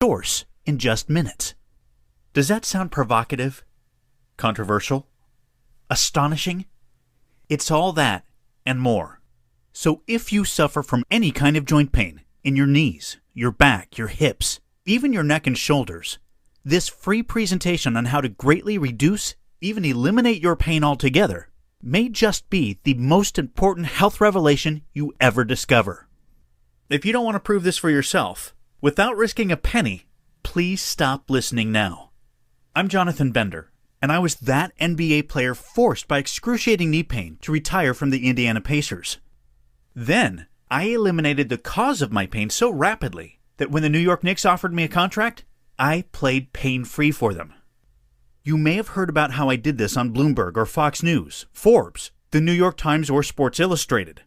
source in just minutes. Does that sound provocative? Controversial? Astonishing? It's all that and more. So if you suffer from any kind of joint pain in your knees, your back, your hips, even your neck and shoulders, this free presentation on how to greatly reduce, even eliminate your pain altogether may just be the most important health revelation you ever discover. If you don't want to prove this for yourself, without risking a penny, please stop listening now. I'm Jonathan Bender, and I was that NBA player forced by excruciating knee pain to retire from the Indiana Pacers. Then, I eliminated the cause of my pain so rapidly that when the New York Knicks offered me a contract, I played pain-free for them. You may have heard about how I did this on Bloomberg or Fox News, Forbes, the New York Times, or Sports Illustrated.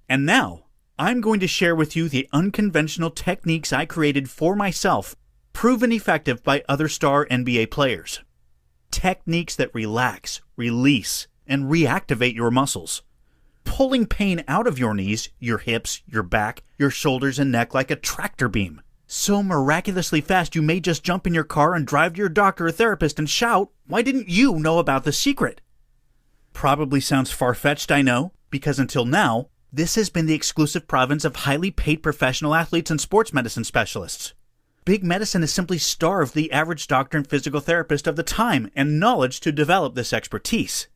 And now, I'm going to share with you the unconventional techniques I created for myself, proven effective by other star NBA players. Techniques that relax, release, and reactivate your muscles, pulling pain out of your knees, your hips, your back, your shoulders, and neck like a tractor beam. So miraculously fast you may just jump in your car and drive to your doctor or therapist and shout, "Why didn't you know about the secret?" Probably sounds far-fetched, I know, because until now, this has been the exclusive province of highly paid professional athletes and sports medicine specialists. Big medicine has simply starved the average doctor and physical therapist of the time and knowledge to develop this expertise.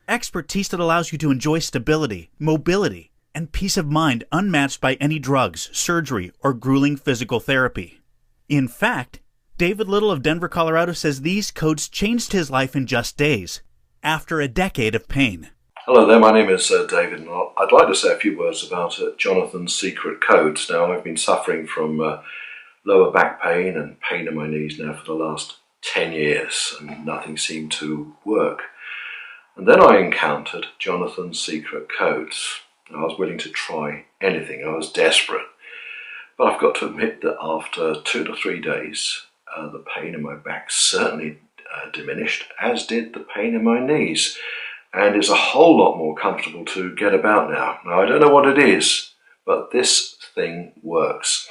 Expertise that allows you to enjoy stability, mobility, and peace of mind unmatched by any drugs, surgery, or grueling physical therapy. In fact, David Little of Denver, Colorado says these codes changed his life in just days, after a decade of pain. Hello there, my name is David, and I'd like to say a few words about Jonathan's secret codes. Now, I've been suffering from lower back pain and pain in my knees now for the last 10 years, and nothing seemed to work. And then I encountered Jonathan's secret codes. I was willing to try anything. I was desperate. But I've got to admit that after 2 to 3 days, the pain in my back certainly diminished, as did the pain in my knees. And it's a whole lot more comfortable to get about now. Now, I don't know what it is, but this thing works.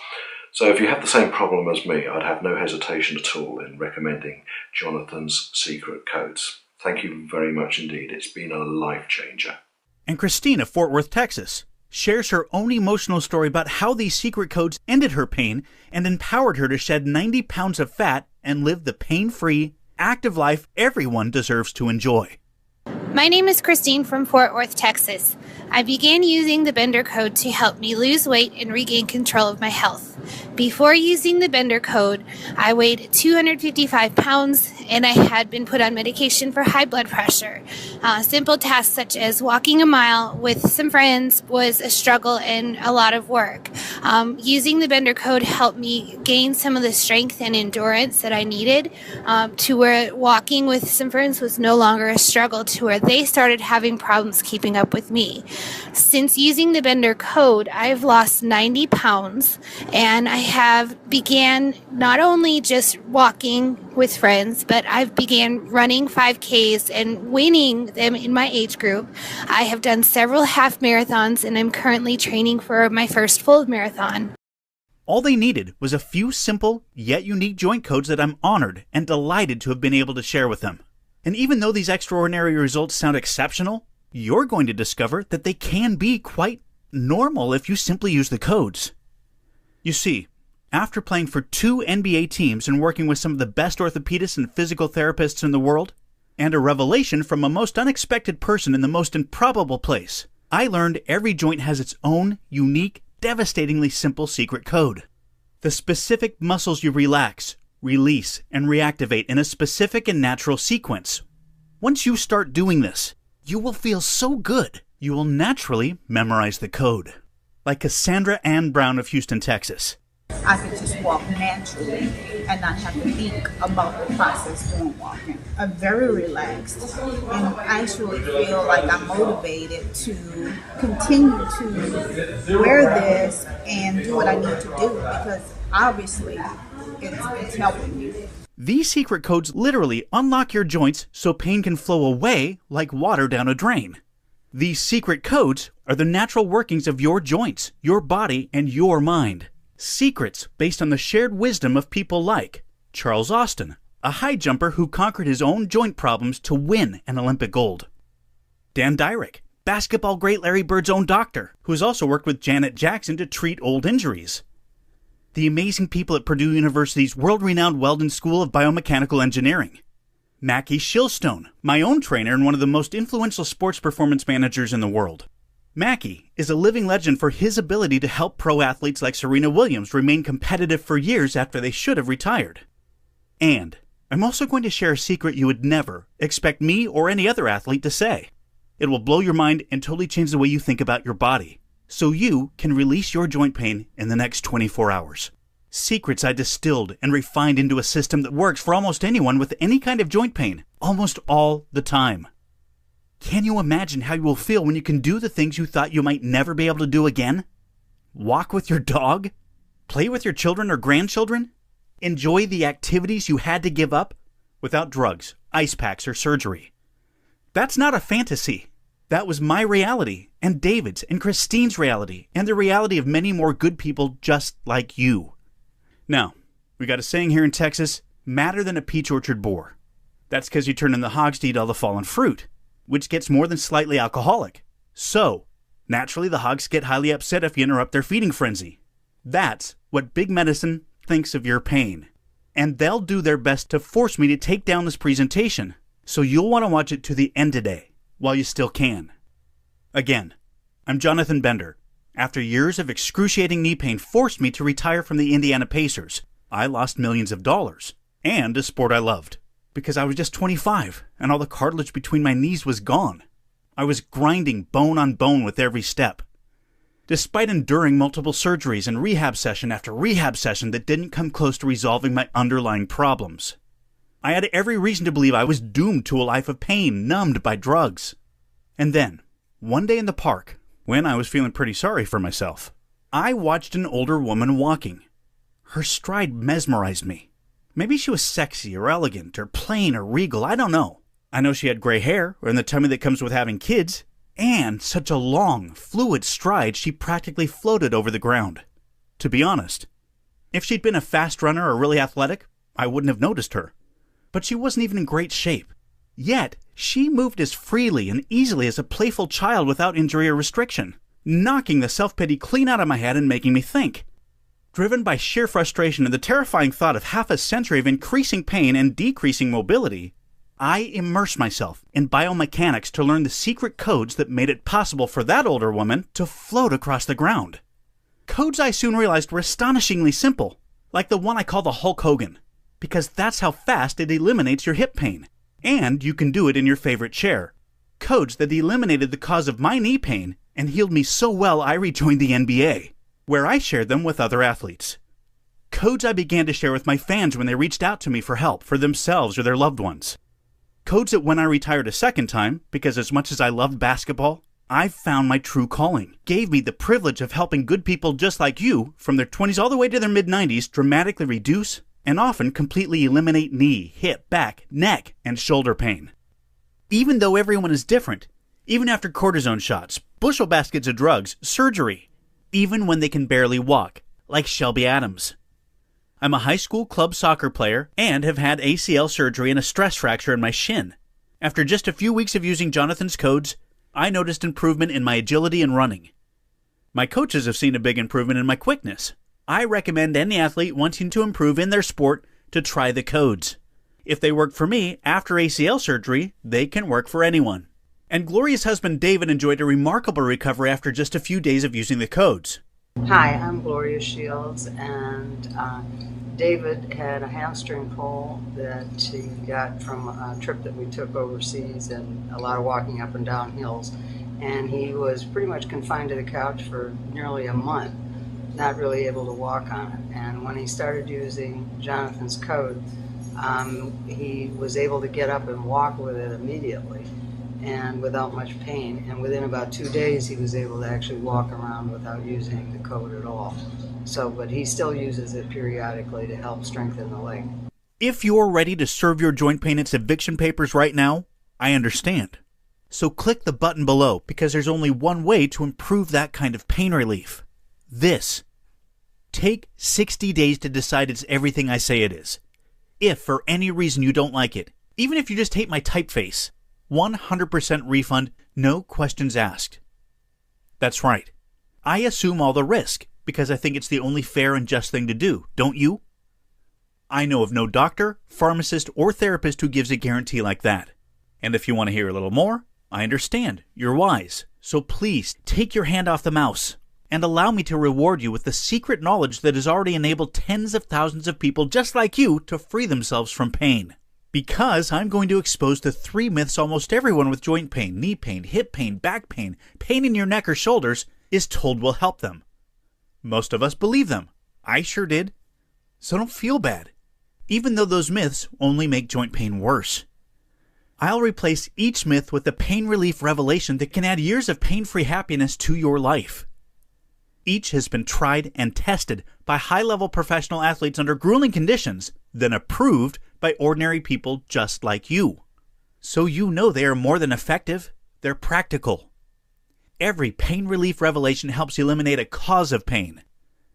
So if you have the same problem as me, I'd have no hesitation at all in recommending Jonathan's secret codes. Thank you very much indeed. It's been a life changer. And Christine of Fort Worth, Texas, shares her own emotional story about how these secret codes ended her pain and empowered her to shed 90 pounds of fat and live the pain-free, active life everyone deserves to enjoy. My name is Christine from Fort Worth, Texas. I began using the Bender Code to help me lose weight and regain control of my health. Before using the Bender Code, I weighed 255 pounds and I had been put on medication for high blood pressure. Simple tasks such as walking a mile with some friends was a struggle and a lot of work. Using the Bender Code helped me gain some of the strength and endurance that I needed to where walking with some friends was no longer a struggle, to where they started having problems keeping up with me. Since using the Bender Code, I've lost 90 pounds and I have began not only just walking with friends, but I've began running 5Ks and winning them in my age group. I have done several half marathons and I'm currently training for my first full marathon. All they needed was a few simple yet unique joint codes that I'm honored and delighted to have been able to share with them. And even though these extraordinary results sound exceptional, you're going to discover that they can be quite normal if you simply use the codes. You see, after playing for 2 NBA teams and working with some of the best orthopedists and physical therapists in the world, and a revelation from a most unexpected person in the most improbable place, I learned every joint has its own unique, devastatingly simple secret code. The specific muscles you relax, release, and reactivate in a specific and natural sequence. Once you start doing this, you will feel so good, you will naturally memorize the code. Like Cassandra Ann Brown of Houston, Texas. I could just walk naturally and not have to think about the process during walking. I'm very relaxed and actually feel like I'm motivated to continue to wear this and do what I need to do, because obviously it's helping me. These secret codes literally unlock your joints so pain can flow away like water down a drain. These secret codes are the natural workings of your joints, your body, and your mind. Secrets based on the shared wisdom of people like Charles Austin, a high jumper who conquered his own joint problems to win an Olympic gold. Dan Dyrick, basketball great Larry Bird's own doctor, who has also worked with Janet Jackson to treat old injuries. The amazing people at Purdue University's world-renowned Weldon School of Biomechanical Engineering. Mackie Shilstone, my own trainer and one of the most influential sports performance managers in the world. Mackie is a living legend for his ability to help pro athletes like Serena Williams remain competitive for years after they should have retired. And I'm also going to share a secret you would never expect me or any other athlete to say. It will blow your mind and totally change the way you think about your body, so you can release your joint pain in the next 24 hours. Secrets I distilled and refined into a system that works for almost anyone with any kind of joint pain, almost all the time. Can you imagine how you will feel when you can do the things you thought you might never be able to do again? Walk with your dog? Play with your children or grandchildren? Enjoy the activities you had to give up without drugs, ice packs, or surgery. That's not a fantasy. That was my reality, and David's, and Christine's reality, and the reality of many more good people just like you. Now, we got a saying here in Texas, madder than a peach orchard boar. That's because you turn in the hogs to eat all the fallen fruit, which gets more than slightly alcoholic. So, naturally the hogs get highly upset if you interrupt their feeding frenzy. That's what big medicine thinks of your pain. And they'll do their best to force me to take down this presentation, so you'll want to watch it to the end today, while you still can. Again, I'm Jonathan Bender. After years of excruciating knee pain forced me to retire from the Indiana Pacers, I lost millions of dollars, and a sport I loved, because I was just 25, and all the cartilage between my knees was gone. I was grinding bone on bone with every step. Despite enduring multiple surgeries and rehab session after rehab session that didn't come close to resolving my underlying problems, I had every reason to believe I was doomed to a life of pain, numbed by drugs. And then, one day in the park, when I was feeling pretty sorry for myself, I watched an older woman walking. Her stride mesmerized me. Maybe she was sexy or elegant or plain or regal, I don't know. I know she had gray hair, or in the tummy that comes with having kids, and such a long, fluid stride she practically floated over the ground. To be honest, if she'd been a fast runner or really athletic, I wouldn't have noticed her. But she wasn't even in great shape. Yet, she moved as freely and easily as a playful child without injury or restriction, knocking the self-pity clean out of my head and making me think. Driven by sheer frustration and the terrifying thought of half a century of increasing pain and decreasing mobility, I immersed myself in biomechanics to learn the secret codes that made it possible for that older woman to float across the ground. Codes I soon realized were astonishingly simple, like the one I call the Hulk Hogan, because that's how fast it eliminates your hip pain. And you can do it in your favorite chair. Codes that eliminated the cause of my knee pain and healed me so well I rejoined the NBA, where I shared them with other athletes. Codes I began to share with my fans when they reached out to me for help for themselves or their loved ones. Codes that when I retired a second time, because as much as I loved basketball, I found my true calling, gave me the privilege of helping good people just like you, from their 20s all the way to their mid-90s, dramatically reduce and often completely eliminate knee, hip, back, neck, and shoulder pain. Even though everyone is different, even after cortisone shots, bushel baskets of drugs, surgery, even when they can barely walk, like Shelby Adams. I'm a high school club soccer player and have had ACL surgery and a stress fracture in my shin. After just a few weeks of using Jonathan's codes, I noticed improvement in my agility and running. My coaches have seen a big improvement in my quickness. I recommend any athlete wanting to improve in their sport to try the codes. If they work for me after ACL surgery, they can work for anyone. And Gloria's husband David enjoyed a remarkable recovery after just a few days of using the codes. Hi, I'm Gloria Shields, and David had a hamstring pull that he got from a trip that we took overseas and a lot of walking up and down hills. And he was pretty much confined to the couch for nearly a month, not really able to walk on it. And when he started using Jonathan's code, he was able to get up and walk with it immediately and without much pain. And within about 2 days, he was able to actually walk around without using the code at all. But he still uses it periodically to help strengthen the leg. If you're ready to serve your joint pain its eviction papers right now, I understand. So click the button below, because there's only one way to improve that kind of pain relief. This Take 60 days to decide it's everything I say it is. If for any reason you don't like it, even if you just hate my typeface, 100% refund, no questions asked. That's right. I assume all the risk because I think it's the only fair and just thing to do, don't you? I know of no doctor, pharmacist, or therapist who gives a guarantee like that. And if you want to hear a little more, I understand. You're wise. So please take your hand off the mouse and allow me to reward you with the secret knowledge that has already enabled tens of thousands of people just like you to free themselves from pain. Because I'm going to expose the 3 myths almost everyone with joint pain, knee pain, hip pain, back pain in your neck or shoulders is told will help them. Most of us believe them. I sure did. So don't feel bad, even though those myths only make joint pain worse. I'll replace each myth with a pain relief revelation that can add years of pain-free happiness to your life. Each has been tried and tested by high-level professional athletes under grueling conditions, then approved by ordinary people just like you. So you know they are more than effective, they're practical. Every pain relief revelation helps eliminate a cause of pain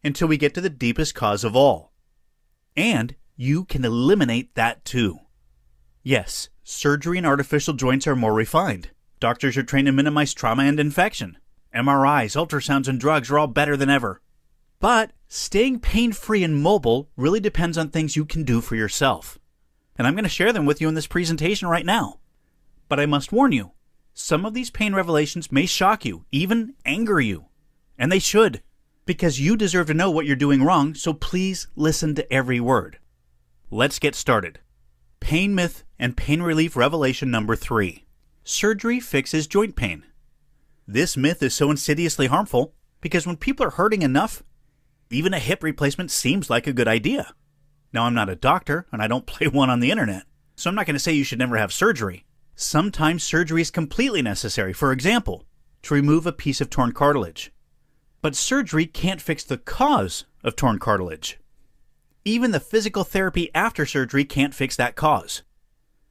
until we get to the deepest cause of all. And you can eliminate that too. Yes, surgery and artificial joints are more refined. Doctors are trained to minimize trauma and infection. MRIs, ultrasounds, and drugs are all better than ever. But staying pain-free and mobile really depends on things you can do for yourself. And I'm going to share them with you in this presentation right now. But I must warn you, some of these pain revelations may shock you, even anger you. And they should, because you deserve to know what you're doing wrong, so please listen to every word. Let's get started. Pain myth and pain relief revelation number 3. Surgery fixes joint pain. This myth is so insidiously harmful because when people are hurting enough, even a hip replacement seems like a good idea. Now, I'm not a doctor and I don't play one on the internet, so I'm not going to say you should never have surgery. Sometimes surgery is completely necessary, for example, to remove a piece of torn cartilage. But surgery can't fix the cause of torn cartilage. Even the physical therapy after surgery can't fix that cause.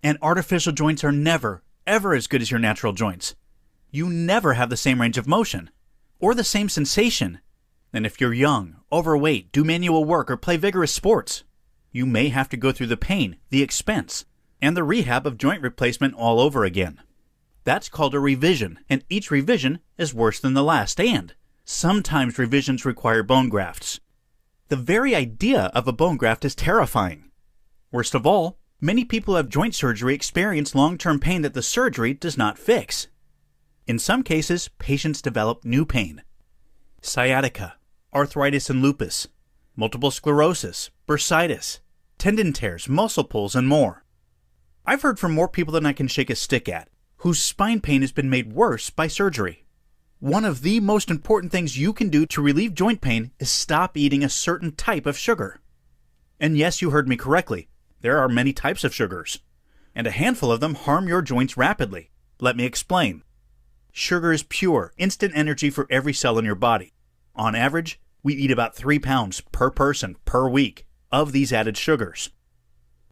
And artificial joints are never, ever as good as your natural joints. You never have the same range of motion, or the same sensation. And if you're young, overweight, do manual work, or play vigorous sports, you may have to go through the pain, the expense, and the rehab of joint replacement all over again. That's called a revision, and each revision is worse than the last, and sometimes revisions require bone grafts. The very idea of a bone graft is terrifying. Worst of all, many people who have joint surgery experience long-term pain that the surgery does not fix. In some cases, patients develop new pain. Sciatica, arthritis and lupus, multiple sclerosis, bursitis, tendon tears, muscle pulls, and more. I've heard from more people than I can shake a stick at, whose spine pain has been made worse by surgery. One of the most important things you can do to relieve joint pain is stop eating a certain type of sugar. And yes, you heard me correctly. There are many types of sugars, and a handful of them harm your joints rapidly. Let me explain. Sugar is pure, instant energy for every cell in your body. On average, we eat about 3 pounds per person per week of these added sugars.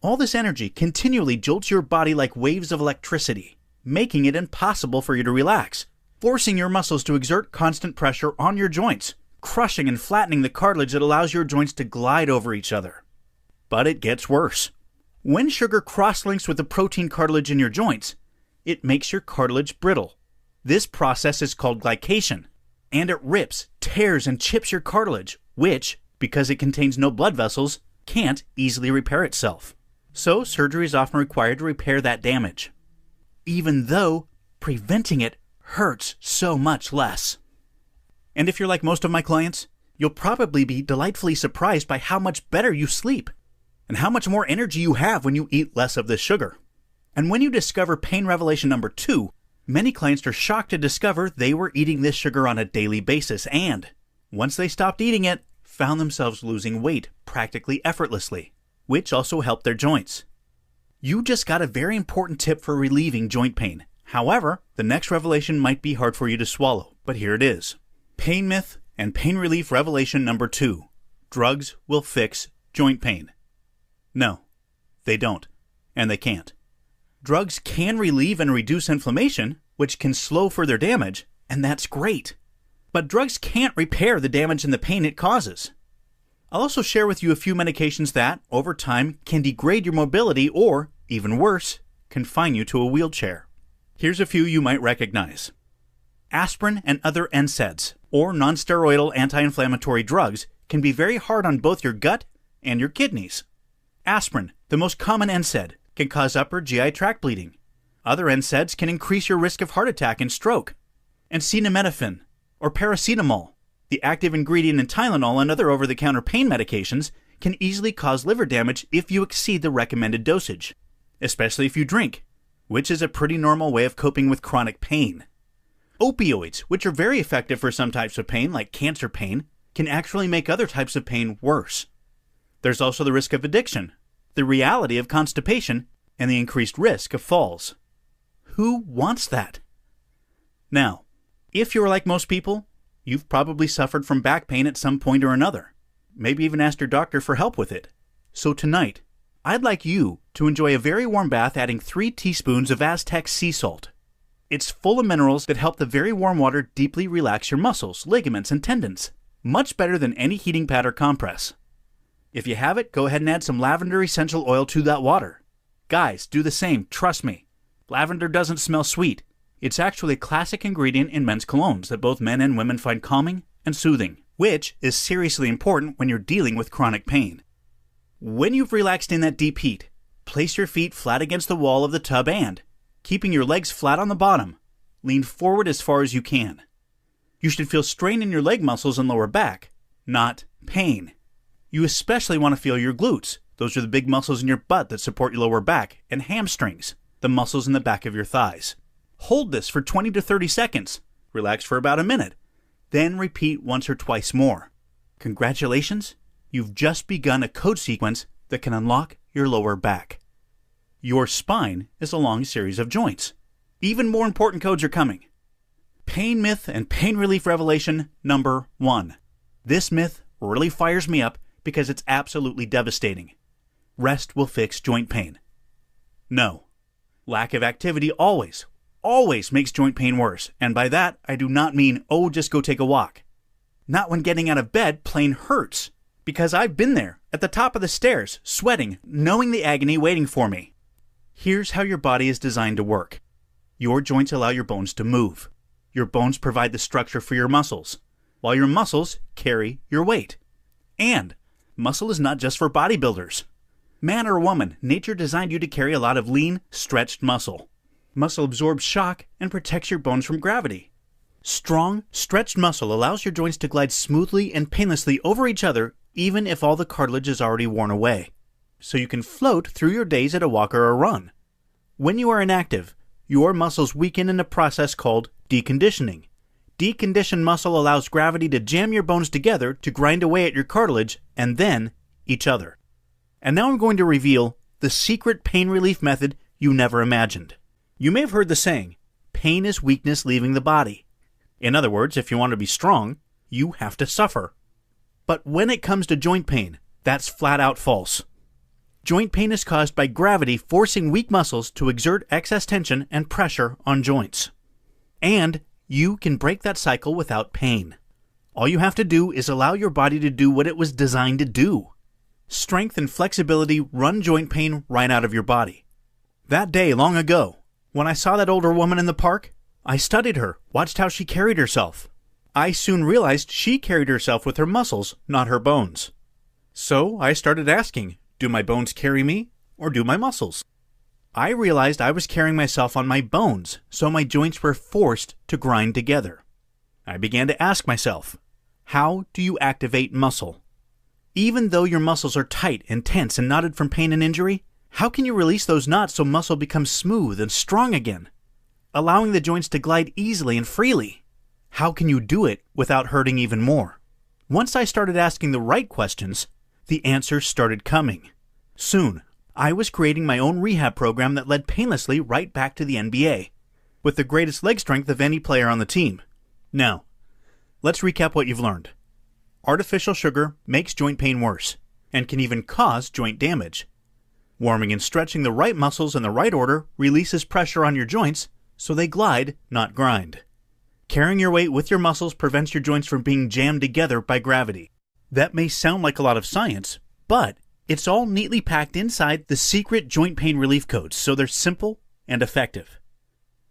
All this energy continually jolts your body like waves of electricity, making it impossible for you to relax, forcing your muscles to exert constant pressure on your joints, crushing and flattening the cartilage that allows your joints to glide over each other. But it gets worse. When sugar cross-links with the protein cartilage in your joints, it makes your cartilage brittle. This process is called glycation, and it rips, tears, and chips your cartilage, which, because it contains no blood vessels, can't easily repair itself. So surgery is often required to repair that damage, even though preventing it hurts so much less. And if you're like most of my clients, you'll probably be delightfully surprised by how much better you sleep and how much more energy you have when you eat less of this sugar. And when you discover pain revelation number 2, many clients are shocked to discover they were eating this sugar on a daily basis and, once they stopped eating it, found themselves losing weight practically effortlessly, which also helped their joints. You just got a very important tip for relieving joint pain. However, the next revelation might be hard for you to swallow, but here it is. Pain myth and pain relief revelation number 2. Drugs will fix joint pain. No, they don't, and they can't. Drugs can relieve and reduce inflammation, which can slow further damage, and that's great. But drugs can't repair the damage and the pain it causes. I'll also share with you a few medications that, over time, can degrade your mobility or, even worse, confine you to a wheelchair. Here's a few you might recognize. Aspirin and other NSAIDs, or nonsteroidal anti-inflammatory drugs, can be very hard on both your gut and your kidneys. Aspirin, the most common NSAID, can cause upper GI tract bleeding. Other NSAIDs can increase your risk of heart attack and stroke. And acetaminophen, or paracetamol, the active ingredient in Tylenol and other over-the-counter pain medications, can easily cause liver damage if you exceed the recommended dosage, especially if you drink, which is a pretty normal way of coping with chronic pain. Opioids, which are very effective for some types of pain, like cancer pain, can actually make other types of pain worse. There's also the risk of addiction, the reality of constipation, and the increased risk of falls. Who wants that? Now, if you're like most people, you've probably suffered from back pain at some point or another. Maybe even asked your doctor for help with it. So tonight, I'd like you to enjoy a very warm bath adding 3 teaspoons of Aztec sea salt. It's full of minerals that help the very warm water deeply relax your muscles, ligaments, and tendons. Much better than any heating pad or compress. If you have it, go ahead and add some lavender essential oil to that water. Guys, do the same, trust me. Lavender doesn't smell sweet. It's actually a classic ingredient in men's colognes that both men and women find calming and soothing, which is seriously important when you're dealing with chronic pain. When you've relaxed in that deep heat, place your feet flat against the wall of the tub and, keeping your legs flat on the bottom, lean forward as far as you can. You should feel strain in your leg muscles and lower back, not pain. You especially want to feel your glutes. Those are the big muscles in your butt that support your lower back, and hamstrings, the muscles in the back of your thighs. Hold this for 20 to 30 seconds. Relax for about a minute. Then repeat once or twice more. Congratulations, you've just begun a code sequence that can unlock your lower back. Your spine is a long series of joints. Even more important codes are coming. Pain myth and pain relief revelation number 1. This myth really fires me up because it's absolutely devastating. Rest will fix joint pain. No. Lack of activity always makes joint pain worse, and by that I do not mean, oh, just go take a walk. Not when getting out of bed plain hurts, because I've been there, at the top of the stairs, sweating, knowing the agony waiting for me. Here's how your body is designed to work. Your joints allow your bones to move. Your bones provide the structure for your muscles, while your muscles carry your weight. And muscle is not just for bodybuilders. Man or woman, nature designed you to carry a lot of lean, stretched muscle. Muscle absorbs shock and protects your bones from gravity. Strong, stretched muscle allows your joints to glide smoothly and painlessly over each other, even if all the cartilage is already worn away. So you can float through your days at a walk or a run. When you are inactive, your muscles weaken in a process called deconditioning. Deconditioned muscle allows gravity to jam your bones together to grind away at your cartilage and then each other. And now I'm going to reveal the secret pain relief method you never imagined. You may have heard the saying, pain is weakness leaving the body. In other words, if you want to be strong, you have to suffer. But when it comes to joint pain, that's flat out false. Joint pain is caused by gravity forcing weak muscles to exert excess tension and pressure on joints. And you can break that cycle without pain. All you have to do is allow your body to do what it was designed to do. Strength and flexibility run joint pain right out of your body. That day long ago, when I saw that older woman in the park, I studied her, watched how she carried herself. I soon realized she carried herself with her muscles, not her bones. So I started asking, do my bones carry me, or do my muscles? I realized I was carrying myself on my bones, so my joints were forced to grind together. I began to ask myself, how do you activate muscle? Even though your muscles are tight and tense and knotted from pain and injury, how can you release those knots so muscle becomes smooth and strong again, allowing the joints to glide easily and freely? How can you do it without hurting even more? Once I started asking the right questions, the answers started coming. Soon, I was creating my own rehab program that led painlessly right back to the NBA, with the greatest leg strength of any player on the team. Now, let's recap what you've learned. Artificial sugar makes joint pain worse, and can even cause joint damage. Warming and stretching the right muscles in the right order releases pressure on your joints, so they glide, not grind. Carrying your weight with your muscles prevents your joints from being jammed together by gravity. That may sound like a lot of science, but it's all neatly packed inside the secret joint pain relief codes, so they're simple and effective.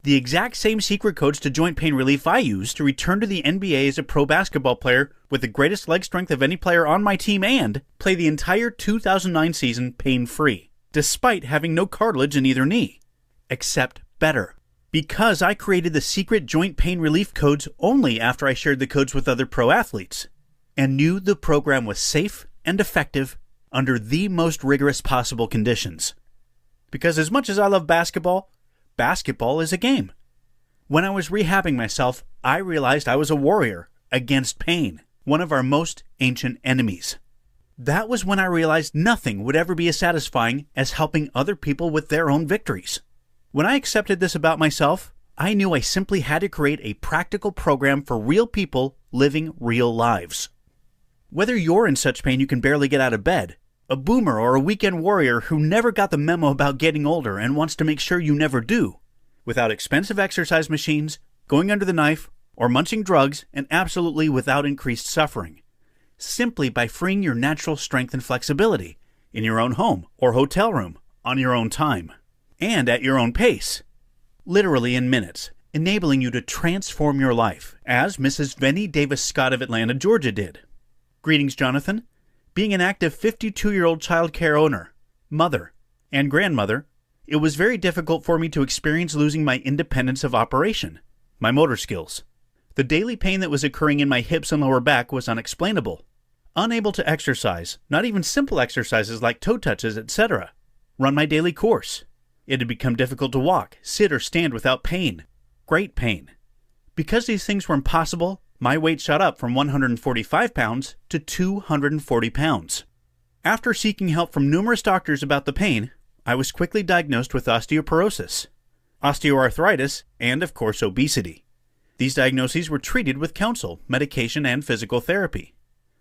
The exact same secret codes to joint pain relief I used to return to the NBA as a pro basketball player with the greatest leg strength of any player on my team and play the entire 2009 season pain-free, despite having no cartilage in either knee. Except better. Because I created the secret joint pain relief codes only after I shared the codes with other pro athletes, and knew the program was safe and effective under the most rigorous possible conditions. Because as much as I love basketball, basketball is a game. When I was rehabbing myself, I realized I was a warrior against pain, one of our most ancient enemies. That was when I realized nothing would ever be as satisfying as helping other people with their own victories. When I accepted this about myself, I knew I simply had to create a practical program for real people living real lives. Whether you're in such pain you can barely get out of bed, a boomer or a weekend warrior who never got the memo about getting older and wants to make sure you never do, without expensive exercise machines, going under the knife, or munching drugs, and absolutely without increased suffering, simply by freeing your natural strength and flexibility in your own home or hotel room on your own time and at your own pace, literally in minutes, enabling you to transform your life, as Mrs. Vennie Davis Scott of Atlanta, Georgia did. Greetings, Jonathan. Being an active 52-year-old child care owner, mother, and grandmother, it was very difficult for me to experience losing my independence of operation, my motor skills. The daily pain that was occurring in my hips and lower back was unexplainable. Unable to exercise, not even simple exercises like toe touches, etc. Run my daily course. It had become difficult to walk, sit, or stand without pain. Great pain. Because these things were impossible, my weight shot up from 145 pounds to 240 pounds. After seeking help from numerous doctors about the pain, I was quickly diagnosed with osteoporosis, osteoarthritis, and of course obesity. These diagnoses were treated with counsel, medication, and physical therapy.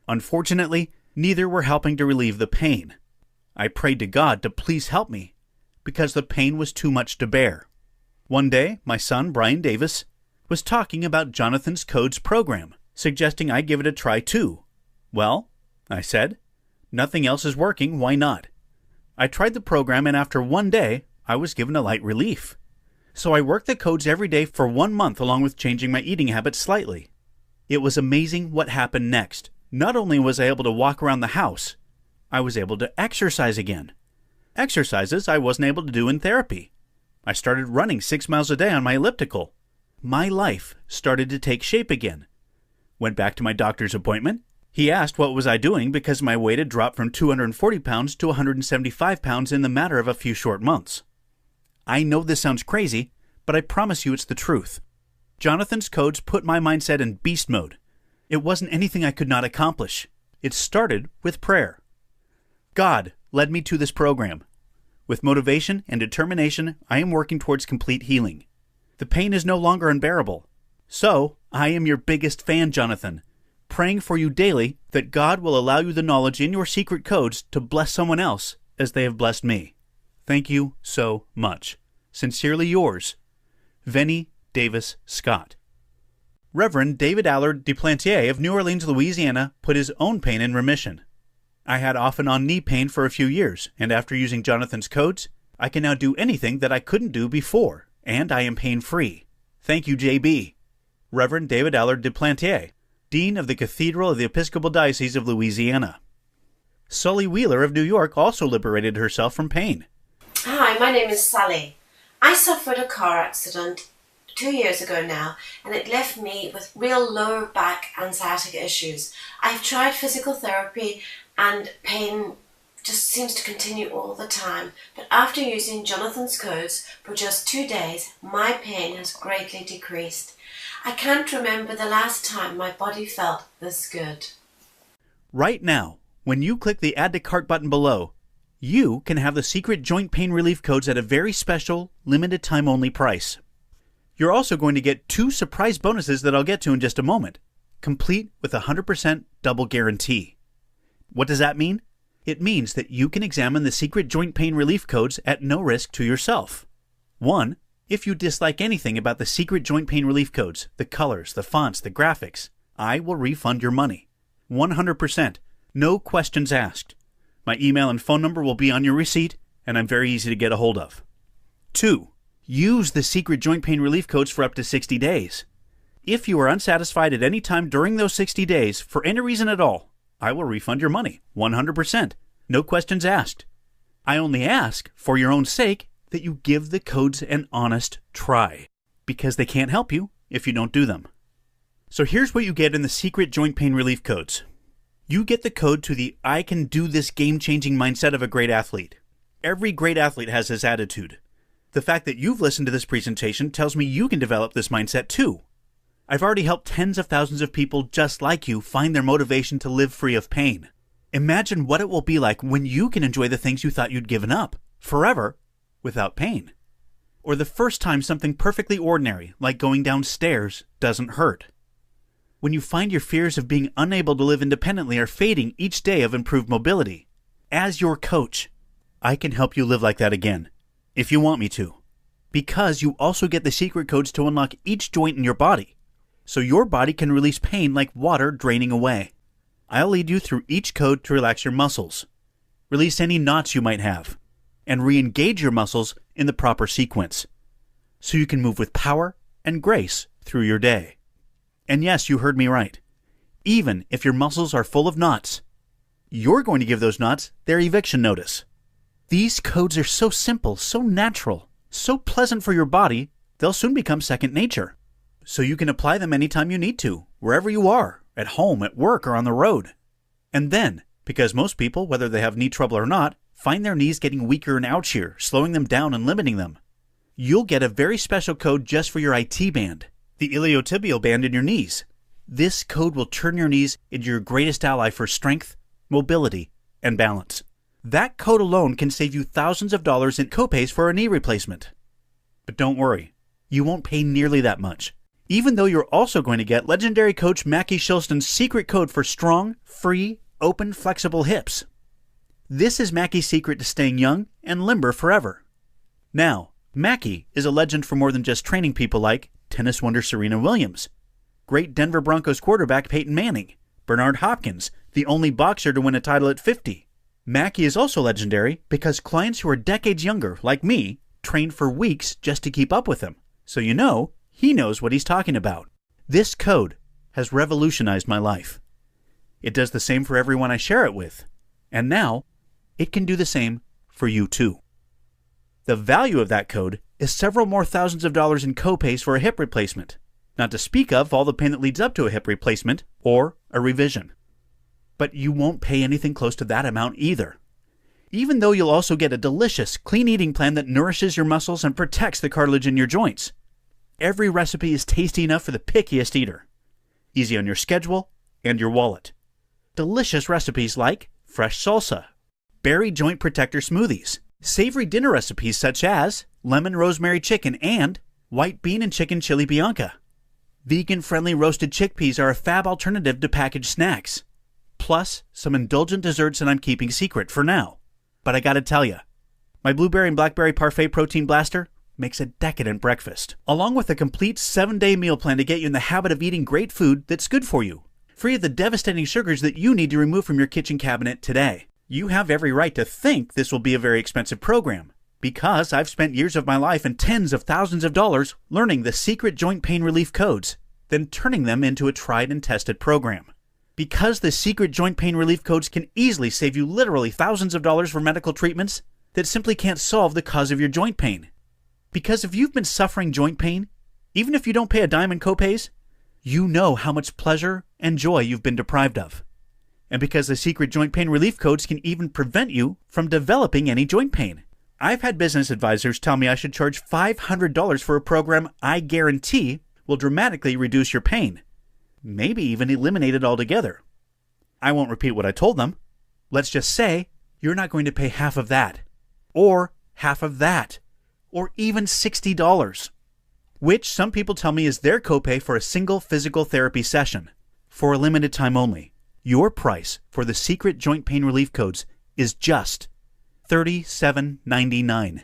Unfortunately, neither were helping to relieve the pain. I prayed to God to please help me, because the pain was too much to bear. One day, my son, Brian Davis, was talking about Jonathan's Codes program, suggesting I give it a try too. Well, I said, nothing else is working, why not? I tried the program, and after one day, I was given a light relief. So I worked the codes every day for 1 month along with changing my eating habits slightly. It was amazing what happened next. Not only was I able to walk around the house, I was able to exercise again. Exercises I wasn't able to do in therapy. I started running 6 miles a day on my elliptical. My life started to take shape again. Went back to my doctor's appointment. He asked what was I doing because my weight had dropped from 240 pounds to 175 pounds in the matter of a few short months. I know this sounds crazy, but I promise you it's the truth. Jonathan's Codes put my mindset in beast mode. It wasn't anything I could not accomplish. It started with prayer. God led me to this program. With motivation and determination, I am working towards complete healing. The pain is no longer unbearable. So, I am your biggest fan, Jonathan, praying for you daily that God will allow you the knowledge in your secret codes to bless someone else as they have blessed me. Thank you so much. Sincerely yours, Vennie Davis Scott. Reverend David Allard Duplantier of New Orleans, Louisiana, put his own pain in remission. I had off and on knee pain for a few years, and after using Jonathan's Codes, I can now do anything that I couldn't do before, and I am pain-free. Thank you, JB. Reverend David Allard Duplantier, Dean of the Cathedral of the Episcopal Diocese of Louisiana. Sully Wheeler of New York also liberated herself from pain. Hi, my name is Sally. I suffered a car accident 2 years ago now, and it left me with real lower back and sciatica issues. I've tried physical therapy and pain just seems to continue all the time. But after using Jonathan's Codes for just 2 days, my pain has greatly decreased. I can't remember the last time my body felt this good. Right now, when you click the Add to Cart button below, you can have the secret joint pain relief codes at a very special, limited time only price. You're also going to get 2 surprise bonuses that I'll get to in just a moment, complete with a 100% double guarantee. What does that mean? It means that you can examine the secret joint pain relief codes at no risk to yourself. 1. If you dislike anything about the secret joint pain relief codes, the colors, the fonts, the graphics, I will refund your money. 100%, No questions asked. My email and phone number will be on your receipt, and I'm very easy to get a hold of. 2. Use the secret joint pain relief codes for up to 60 days. If you are unsatisfied at any time during those 60 days, for any reason at all, I will refund your money, 100%. No questions asked. I only ask, for your own sake, that you give the codes an honest try, because they can't help you if you don't do them. So here's what you get in the secret joint pain relief codes. You get the code to the I can do this game-changing mindset of a great athlete. Every great athlete has this attitude. The fact that you've listened to this presentation tells me you can develop this mindset too. I've already helped tens of thousands of people just like you find their motivation to live free of pain. Imagine what it will be like when you can enjoy the things you thought you'd given up, forever, without pain. Or the first time something perfectly ordinary, like going downstairs, doesn't hurt. When you find your fears of being unable to live independently are fading each day of improved mobility. As your coach, I can help you live like that again, if you want me to. Because you also get the secret codes to unlock each joint in your body, so your body can release pain like water draining away. I'll lead you through each code to relax your muscles, release any knots you might have, and re-engage your muscles in the proper sequence, so you can move with power and grace through your day. And yes, you heard me right. Even if your muscles are full of knots, you're going to give those knots their eviction notice. These codes are so simple, so natural, so pleasant for your body, they'll soon become second nature. So you can apply them anytime you need to, wherever you are, at home, at work, or on the road. And then, because most people, whether they have knee trouble or not, find their knees getting weaker and ouchier, slowing them down and limiting them, you'll get a very special code just for your IT band, the iliotibial band in your knees. This code will turn your knees into your greatest ally for strength, mobility, and balance. That code alone can save you thousands of dollars in copays for a knee replacement. But don't worry, you won't pay nearly that much, even though you're also going to get legendary coach Mackie Shilston's secret code for strong, free, open, flexible hips. This is Mackie's secret to staying young and limber forever. Now, Mackie is a legend for more than just training people like tennis wonder Serena Williams, great Denver Broncos quarterback Peyton Manning, Bernard Hopkins, the only boxer to win a title at 50. Mackie is also legendary because clients who are decades younger, like me, train for weeks just to keep up with him. So you know, he knows what he's talking about. This code has revolutionized my life. It does the same for everyone I share it with. And now, it can do the same for you too. The value of that code is several more thousands of dollars in copays for a hip replacement, not to speak of all the pain that leads up to a hip replacement or a revision. But you won't pay anything close to that amount either. Even though you'll also get a delicious, clean eating plan that nourishes your muscles and protects the cartilage in your joints. Every recipe is tasty enough for the pickiest eater. Easy on your schedule and your wallet. Delicious recipes like fresh salsa, berry joint protector smoothies, savory dinner recipes such as lemon rosemary chicken and white bean and chicken chili bianca. Vegan-friendly roasted chickpeas are a fab alternative to packaged snacks. Plus, some indulgent desserts that I'm keeping secret for now. But I gotta tell ya, my blueberry and blackberry parfait protein blaster makes a decadent breakfast, along with a complete 7-day meal plan to get you in the habit of eating great food that's good for you, free of the devastating sugars that you need to remove from your kitchen cabinet today. You have every right to think this will be a very expensive program, because I've spent years of my life and tens of thousands of dollars learning the secret joint pain relief codes, then turning them into a tried and tested program. Because the secret joint pain relief codes can easily save you literally thousands of dollars for medical treatments that simply can't solve the cause of your joint pain. Because if you've been suffering joint pain, even if you don't pay a dime in copays, you know how much pleasure and joy you've been deprived of. And because the secret joint pain relief codes can even prevent you from developing any joint pain. I've had business advisors tell me I should charge $500 for a program I guarantee will dramatically reduce your pain. Maybe even eliminate it altogether. I won't repeat what I told them. Let's just say you're not going to pay half of that, or half of that, or even $60, which some people tell me is their copay for a single physical therapy session. For a limited time only, your price for the secret joint pain relief codes is just $37.99.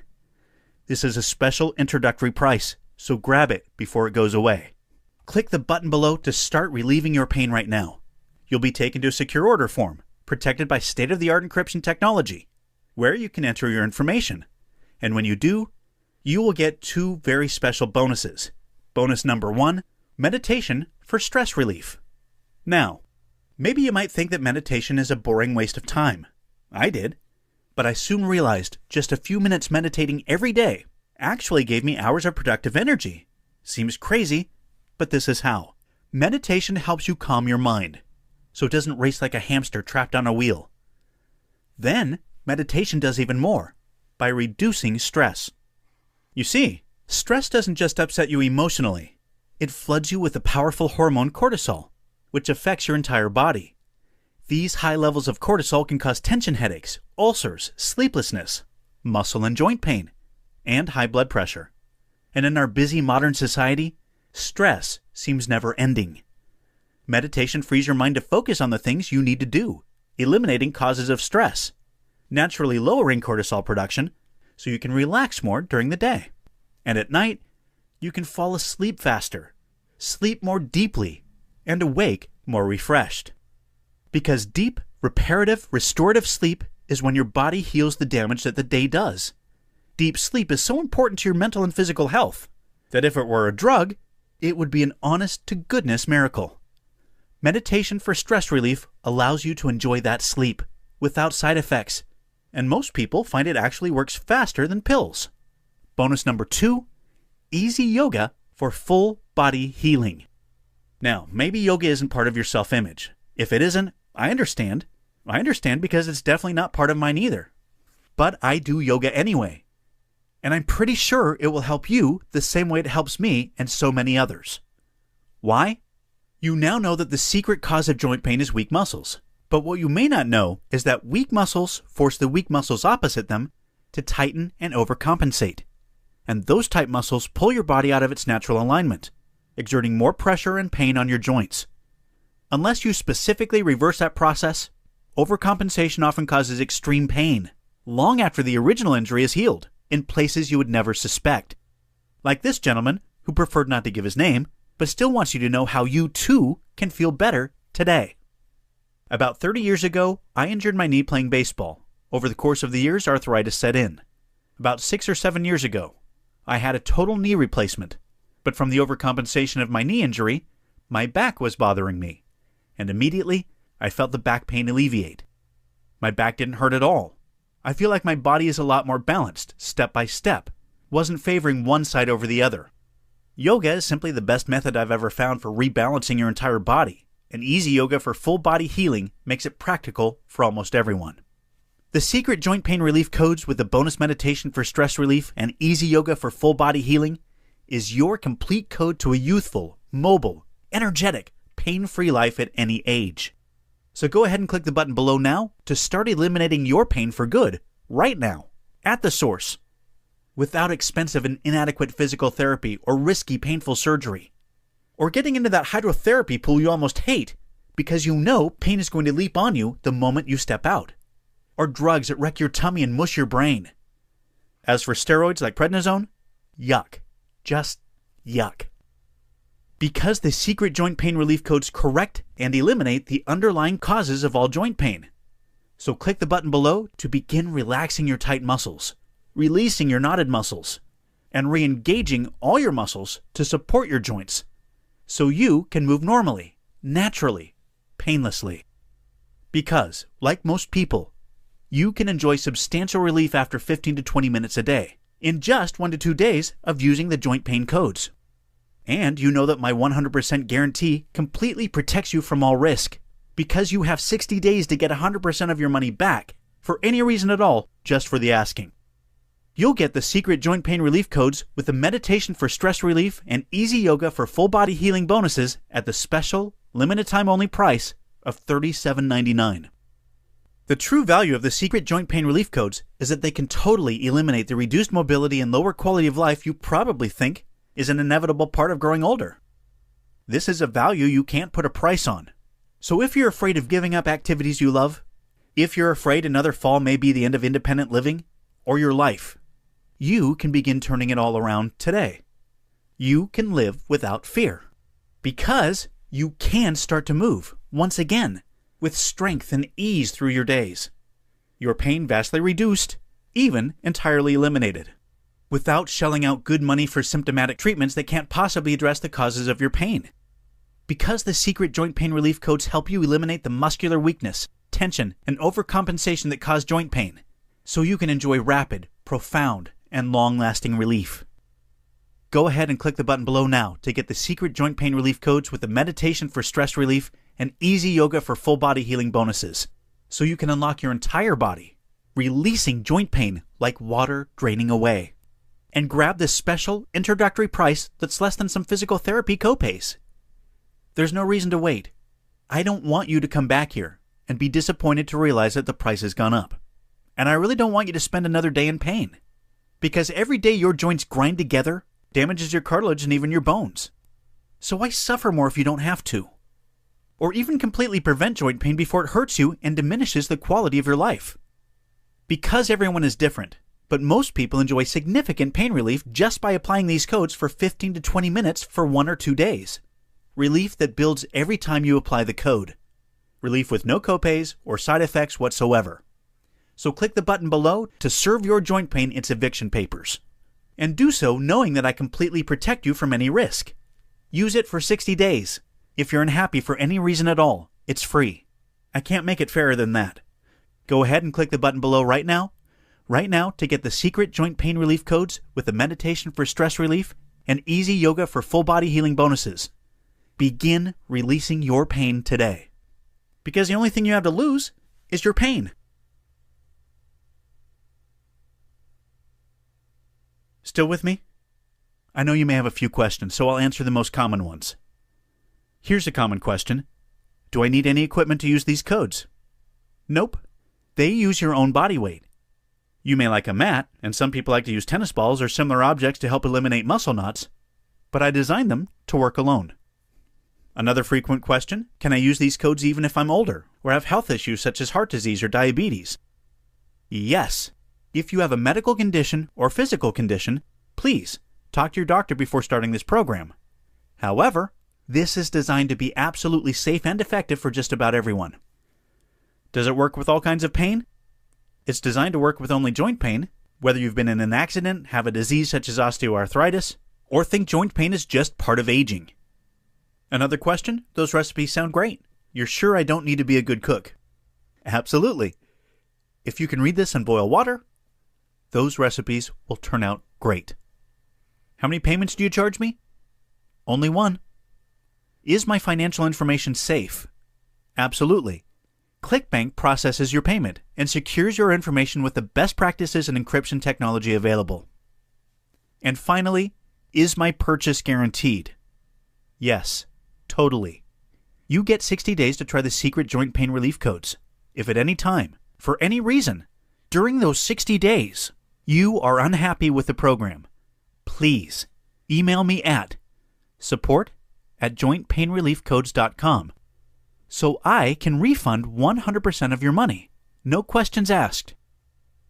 This is a special introductory price, so grab it before it goes away. Click the button below to start relieving your pain right now. You'll be taken to a secure order form, protected by state-of-the-art encryption technology, where you can enter your information. And when you do, you will get 2 very special bonuses. Bonus number 1, meditation for stress relief. Now, maybe you might think that meditation is a boring waste of time. I did. But I soon realized just a few minutes meditating every day actually gave me hours of productive energy. Seems crazy, but this is how. Meditation helps you calm your mind, so it doesn't race like a hamster trapped on a wheel. Then, meditation does even more, by reducing stress. You see, stress doesn't just upset you emotionally. It floods you with the powerful hormone cortisol, which affects your entire body. These high levels of cortisol can cause tension headaches, ulcers, sleeplessness, muscle and joint pain, and high blood pressure. And in our busy modern society, stress seems never ending. Meditation frees your mind to focus on the things you need to do, eliminating causes of stress, naturally lowering cortisol production so you can relax more during the day. And at night, you can fall asleep faster, sleep more deeply, and awake more refreshed. Because deep, reparative, restorative sleep is when your body heals the damage that the day does. Deep sleep is so important to your mental and physical health that if it were a drug, it would be an honest-to-goodness miracle. Meditation for stress relief allows you to enjoy that sleep without side effects, and most people find it actually works faster than pills. Bonus number 2, easy yoga for full body healing. Now, maybe yoga isn't part of your self-image. If it isn't, I understand. I understand because it's definitely not part of mine either. But I do yoga anyway. And I'm pretty sure it will help you the same way it helps me and so many others. Why? You now know that the secret cause of joint pain is weak muscles. But what you may not know is that weak muscles force the weak muscles opposite them to tighten and overcompensate. And those tight muscles pull your body out of its natural alignment, exerting more pressure and pain on your joints. Unless you specifically reverse that process, overcompensation often causes extreme pain, long after the original injury is healed, in places you would never suspect. Like this gentleman, who preferred not to give his name, but still wants you to know how you too can feel better today. About 30 years ago, I injured my knee playing baseball. Over the course of the years, arthritis set in. About 6 or 7 years ago, I had a total knee replacement, but from the overcompensation of my knee injury, my back was bothering me. And immediately, I felt the back pain alleviate. My back didn't hurt at all. I feel like my body is a lot more balanced, step by step, wasn't favoring one side over the other. Yoga is simply the best method I've ever found for rebalancing your entire body, and easy yoga for full body healing makes it practical for almost everyone. The secret joint pain relief codes with the bonus meditation for stress relief and easy yoga for full body healing is your complete code to a youthful, mobile, energetic, pain-free life at any age. So go ahead and click the button below now to start eliminating your pain for good, right now, at the source, without expensive and inadequate physical therapy or risky painful surgery, or getting into that hydrotherapy pool you almost hate because you know pain is going to leap on you the moment you step out, or drugs that wreck your tummy and mush your brain. As for steroids like prednisone, yuck. Just yuck. Because the secret joint pain relief codes correct and eliminate the underlying causes of all joint pain. So click the button below to begin relaxing your tight muscles, releasing your knotted muscles, and re-engaging all your muscles to support your joints so you can move normally, naturally, painlessly. Because, like most people, you can enjoy substantial relief after 15 to 20 minutes a day in just 1 to 2 days of using the joint pain codes. And you know that my 100% guarantee completely protects you from all risk because you have 60 days to get 100% of your money back for any reason at all, just for the asking. You'll get the secret joint pain relief codes with the meditation for stress relief and easy yoga for full body healing bonuses at the special, limited time only price of $37.99. The true value of the secret joint pain relief codes is that they can totally eliminate the reduced mobility and lower quality of life you probably think is an inevitable part of growing older. This is a value you can't put a price on. So if you're afraid of giving up activities you love, if you're afraid another fall may be the end of independent living or your life, you can begin turning it all around today. You can live without fear because you can start to move once again with strength and ease through your days. Your pain vastly reduced, even entirely eliminated, without shelling out good money for symptomatic treatments that can't possibly address the causes of your pain. Because the secret joint pain relief codes help you eliminate the muscular weakness, tension, and overcompensation that cause joint pain, so you can enjoy rapid, profound, and long-lasting relief. Go ahead and click the button below now to get the secret joint pain relief codes with the meditation for stress relief and easy yoga for full body healing bonuses, so you can unlock your entire body, releasing joint pain like water draining away. And grab this special introductory price that's less than some physical therapy copays. There's no reason to wait. I don't want you to come back here and be disappointed to realize that the price has gone up. And I really don't want you to spend another day in pain, because every day your joints grind together damages your cartilage and even your bones. So why suffer more if you don't have to? Or even completely prevent joint pain before it hurts you and diminishes the quality of your life. Because everyone is different, but most people enjoy significant pain relief just by applying these codes for 15 to 20 minutes for 1 or 2 days. Relief that builds every time you apply the code. Relief with no copays or side effects whatsoever. So click the button below to serve your joint pain its eviction papers. And do so knowing that I completely protect you from any risk. Use it for 60 days. If you're unhappy for any reason at all, it's free. I can't make it fairer than that. Go ahead and click the button below right now to get the secret joint pain relief codes with the meditation for stress relief and easy yoga for full body healing bonuses. Begin releasing your pain today. Because the only thing you have to lose is your pain. Still with me? I know you may have a few questions, so I'll answer the most common ones. Here's a common question. Do I need any equipment to use these codes? Nope. They use your own body weight. You may like a mat, and some people like to use tennis balls or similar objects to help eliminate muscle knots, but I designed them to work alone. Another frequent question, can I use these codes even if I'm older or have health issues such as heart disease or diabetes? Yes. If you have a medical condition or physical condition, please talk to your doctor before starting this program. However, this is designed to be absolutely safe and effective for just about everyone. Does it work with all kinds of pain? It's designed to work with only joint pain, whether you've been in an accident, have a disease such as osteoarthritis, or think joint pain is just part of aging. Another question? Those recipes sound great. You're sure I don't need to be a good cook? Absolutely. If you can read this and boil water, those recipes will turn out great. How many payments do you charge me? Only one. Is my financial information safe? Absolutely. ClickBank processes your payment and secures your information with the best practices and encryption technology available. And finally, is my purchase guaranteed? Yes, totally. You get 60 days to try the secret joint pain relief codes. If at any time, for any reason, during those 60 days, you are unhappy with the program, please email me at support@jointpainreliefcodes.com so I can refund 100% of your money. No questions asked.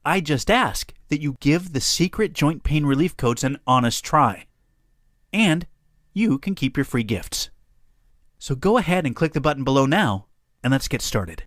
I just ask that you give the secret joint pain relief codes an honest try. And you can keep your free gifts. So go ahead and click the button below now, and let's get started.